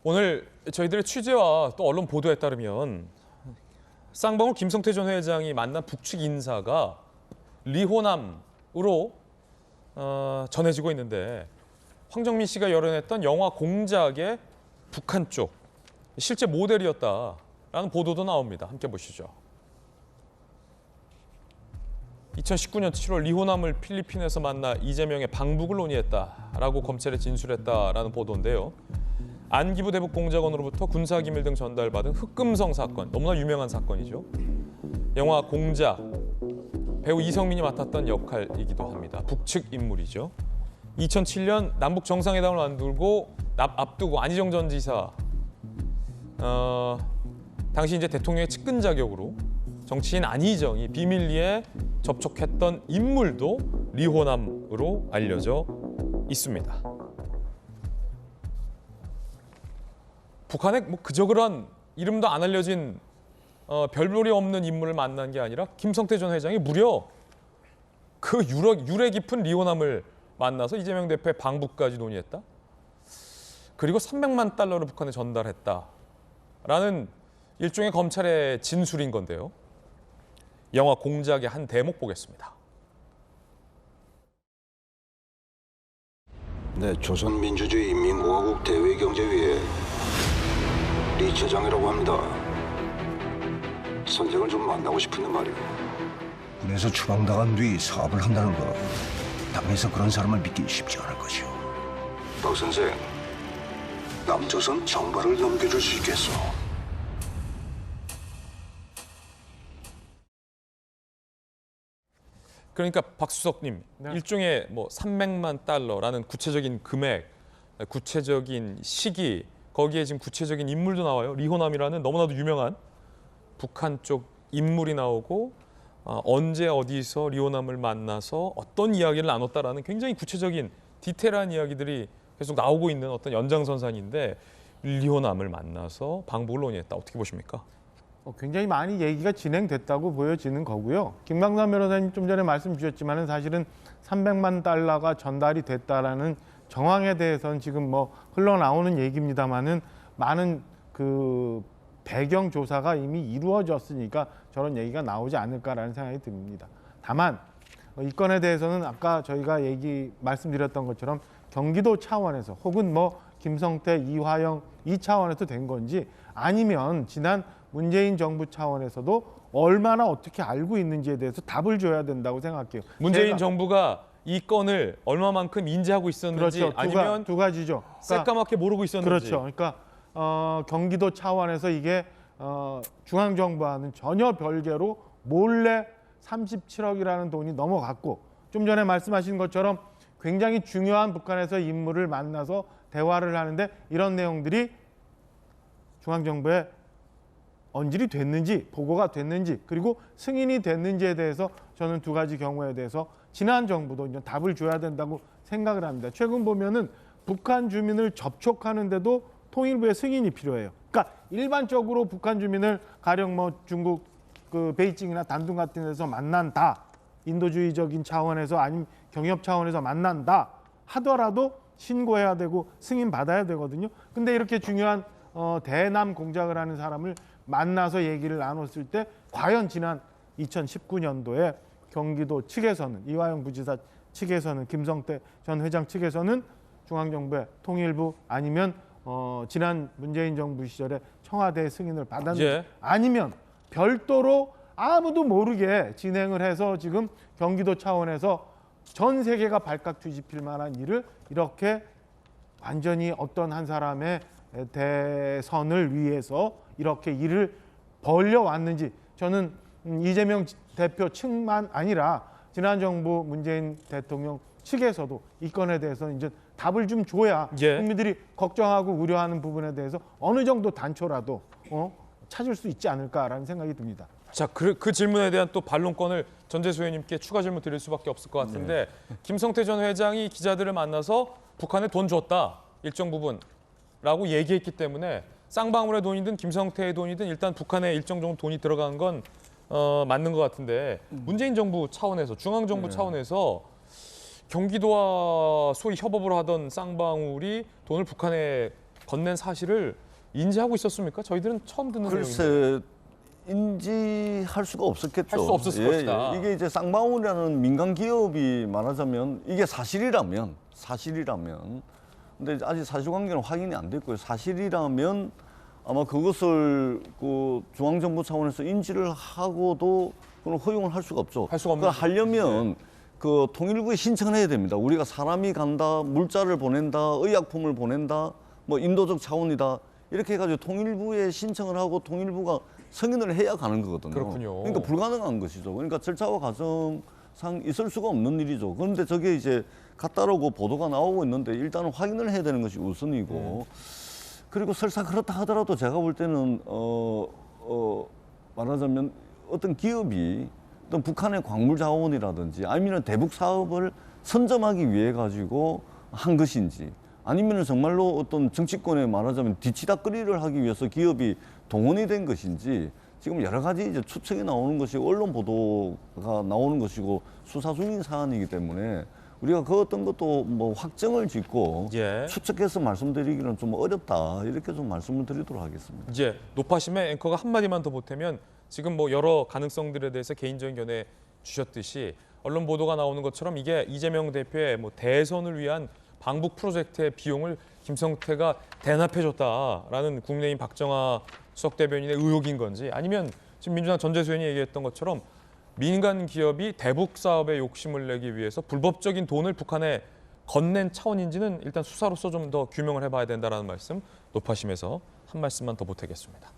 오늘 저희들의 취재와 또 언론 보도에 따르면 쌍방울 김성태 전 회장이 만난 북측 인사가 리호남으로 전해지고 있는데 황정민 씨가 열어냈던 영화 공작의 북한 쪽 실제 모델이었다라는 보도도 나옵니다. 함께 보시죠. 2019년 7월 리호남을 필리핀에서 만나 이재명의 방북을 논의했다라고 검찰에 진술했다라는 보도인데요. 안기부 대북 공작원으로부터 군사기밀 등 전달받은 흑금성 사건, 너무나 유명한 사건이죠. 영화 공작, 배우 이성민이 맡았던 역할이기도 합니다. 북측 인물이죠. 2007년 남북 정상회담을 앞두고 안희정 전 지사, 당시 이제 대통령의 측근 자격으로 정치인 안희정이 비밀리에 접촉했던 인물도 리호남으로 알려져 있습니다. 북한에 뭐 그저그런 이름도 안 알려진 별볼이 없는 인물을 만난 게 아니라 김성태 전 회장이 무려 그 유래 깊은 리호남을 만나서 이재명 대표의 방북까지 논의했다. 그리고 300만 달러를 북한에 전달했다라는 일종의 검찰의 진술인 건데요. 영화 공작의 한 대목 보겠습니다. 네, 조선민주주의 인민공화국 대외경제위의 리 처장이라고 합니다. 선생을 좀 만나고 싶은데 말이오. 군에서 추방당한 뒤 사업을 한다는 거 당에서 그런 사람을 믿기 쉽지 않을 것이오. 박 선생, 남조선 정발을 넘겨줄 수 있겠어? 그러니까 박수석님, 일종의 뭐 300만 달러라는 구체적인 금액, 구체적인 시기, 거기에 지금 구체적인 인물도 나와요. 리호남이라는 너무나도 유명한 북한 쪽 인물이 나오고 언제 어디서 리호남을 만나서 어떤 이야기를 나눴다라는 굉장히 구체적인 디테일한 이야기들이 계속 나오고 있는 어떤 연장선상인데 리호남을 만나서 방북을 논의했다. 어떻게 보십니까? 굉장히 많이 얘기가 진행됐다고 보여지는 거고요. 김광삼 변호사님 좀 전에 말씀 주셨지만은 사실은 300만 달러가 전달이 됐다라는 정황에 대해서는 지금 뭐 흘러나오는 얘기입니다만은 많은 그 배경 조사가 이미 이루어졌으니까 저런 얘기가 나오지 않을까라는 생각이 듭니다. 다만 이 건에 대해서는 아까 저희가 말씀드렸던 것처럼 경기도 차원에서 혹은 뭐 김성태, 이화영 이 차원에서 된 건지 아니면 지난 문재인 정부 차원에서도 얼마나 어떻게 알고 있는지에 대해서 답을 줘야 된다고 생각해요. 문재인 정부가 이 건을 얼마만큼 인지하고 있었는지 그렇죠. 아니면 두 가지죠. 새까맣게 모르고 있었는지. 그렇죠. 그러니까 경기도 차원에서 이게 중앙정부와는 전혀 별개로 몰래 37억이라는 돈이 넘어갔고 좀 전에 말씀하신 것처럼 굉장히 중요한 북한에서 인물을 만나서 대화를 하는데 이런 내용들이 중앙정부에 언질이 됐는지 보고가 됐는지 그리고 승인이 됐는지에 대해서 저는 두 가지 경우에 대해서 지난 정부도 이제 답을 줘야 된다고 생각을 합니다. 최근 보면은 북한 주민을 접촉하는데도 통일부의 승인이 필요해요. 그러니까 일반적으로 북한 주민을 가령 뭐 중국 그 베이징이나 단둥 같은 데서 만난다. 인도주의적인 차원에서 아니면 경협 차원에서 만난다 하더라도 신고해야 되고 승인 받아야 되거든요. 근데 이렇게 중요한 대남 공작을 하는 사람을 만나서 얘기를 나눴을 때 과연 지난 2019년도에 경기도 측에서는 이화영 부지사 측에서는 김성태 전 회장 측에서는 중앙정부의 통일부 아니면 지난 문재인 정부 시절에 청와대 승인을 받았는지 아니면 별도로 아무도 모르게 진행을 해서 지금 경기도 차원에서 전 세계가 발칵 뒤집힐 만한 일을 이렇게 완전히 어떤 한 사람의 대선을 위해서 이렇게 일을 벌려왔는지 저는 이재명 대표 측만 아니라 지난 정부 문재인 대통령 측에서도 이 건에 대해서는 이제 답을 좀 줘야 국민들이 걱정하고 우려하는 부분에 대해서 어느 정도 단초라도 찾을 수 있지 않을까라는 생각이 듭니다. 자, 그 질문에 대한 또 반론권을 전재수 의원님께 추가 질문 드릴 수밖에 없을 것 같은데 김성태 전 회장이 기자들을 만나서 북한에 돈 줬다 일정 부분라고 얘기했기 때문에 쌍방울의 돈이든 김성태의 돈이든 일단 북한에 일정 정도 돈이 들어간 건 맞는 것 같은데 문재인 정부 차원에서 중앙정부 차원에서 경기도와 소위 협업을 하던 쌍방울이 돈을 북한에 건넨 사실을 인지하고 있었습니까? 저희들은 처음 듣는 내용인데. 글쎄 인지할 수가 없었겠죠. 할 수 없었을 것이다. 이게 이제 쌍방울이라는 민간 기업이 말하자면 이게 사실이라면 근데 아직 사실관계는 확인이 안 됐고요. 사실이라면 아마 그것을 그 중앙정부 차원에서 인지를 하고도 그건 허용을 할 수가 없죠. 할 수가 없는 그걸 하려면 그 통일부에 신청을 해야 됩니다. 우리가 사람이 간다, 물자를 보낸다, 의약품을 보낸다, 뭐 인도적 차원이다 이렇게 해가지고 통일부에 신청을 하고 통일부가 승인을 해야 가는 거거든요. 그렇군요. 그러니까 불가능한 것이죠. 그러니까 절차와 과정상 있을 수가 없는 일이죠. 그런데 저게 이제 갔다라고 보도가 나오고 있는데 일단은 확인을 해야 되는 것이 우선이고 그리고 설사 그렇다 하더라도 제가 볼 때는 말하자면 어떤 기업이 어떤 북한의 광물 자원이라든지 아니면 대북 사업을 선점하기 위해 가지고 한 것인지 아니면 정말로 어떤 정치권에 말하자면 뒤치다꺼리를 하기 위해서 기업이 동원이 된 것인지 지금 여러 가지 이제 추측이 나오는 것이 언론 보도가 나오는 것이고 수사 중인 사안이기 때문에 우리가 그 어떤 것도 뭐 확정을 짓고 예. 추측해서 말씀드리기는 좀 어렵다 이렇게 좀 말씀을 드리도록 하겠습니다. 이제 노파심의 앵커가 한마디만 더 보태면 지금 뭐 여러 가능성들에 대해서 개인적인 견해 주셨듯이 언론 보도가 나오는 것처럼 이게 이재명 대표의 뭐 대선을 위한 방북 프로젝트의 비용을 김성태가 대납해줬다라는 국민의힘 박정하 수석 대변인의 의혹인 건지 아니면 지금 민주당 전재수 의원이 얘기했던 것처럼 민간 기업이 대북 사업에 욕심을 내기 위해서 불법적인 돈을 북한에 건넨 차원인지는 일단 수사로서 좀 더 규명을 해봐야 된다라는 말씀 노파심에서 한 말씀만 더 보태겠습니다.